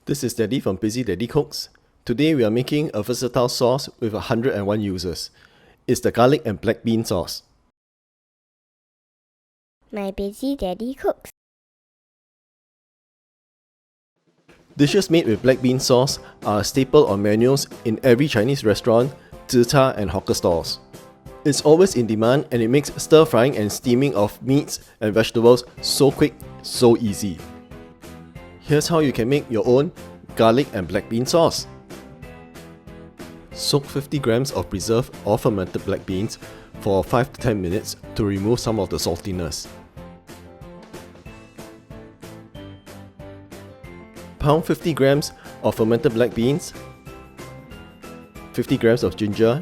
This is Daddy from Busy Daddy Cooks. Today we are making a versatile sauce with 101 uses. It's the garlic and black bean sauce. My Busy Daddy Cooks. Dishes made with black bean sauce are a staple on menus in every Chinese restaurant, zhicha and hawker stalls. It's always in demand and it makes stir-frying and steaming of meats and vegetables so quick, so easy. Here's how you can make your own garlic and black bean sauce. Soak 50 grams of preserved or fermented black beans for 5 to 10 minutes to remove some of the saltiness. Pound 50 grams of fermented black beans, 50 grams of ginger,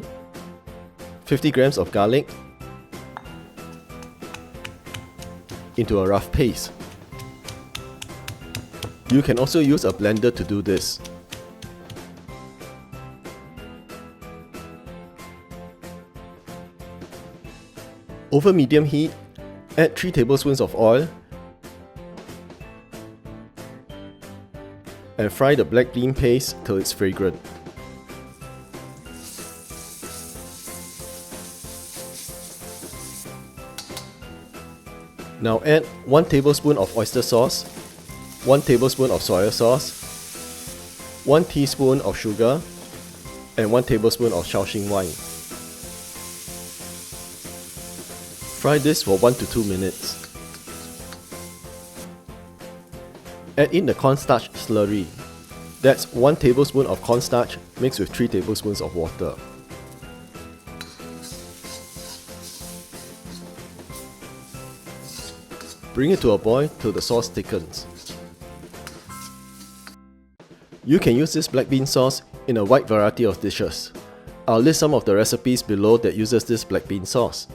50 grams of garlic into a rough paste. You can also use a blender to do this. Over medium heat, add 3 tablespoons of oil and fry the black bean paste till it's fragrant. Now add 1 tablespoon of oyster sauce, 1 tablespoon of soy sauce, 1 teaspoon of sugar, and 1 tablespoon of Shaoxing wine. Fry this for 1 to 2 minutes. Add in the cornstarch slurry. That's 1 tablespoon of cornstarch mixed with 3 tablespoons of water. Bring it to a boil till the sauce thickens. You can use this black bean sauce in a wide variety of dishes. I'll list some of the recipes below that uses this black bean sauce.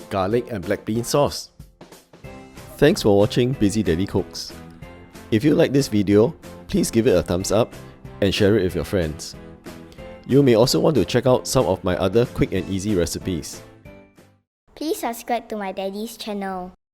Garlic and black bean sauce. Thanks for watching Busy Daddy Cooks. If you like this video, please give it a thumbs up and share it with your friends. You may also want to check out some of my other quick and easy recipes. Please subscribe to my daddy's channel.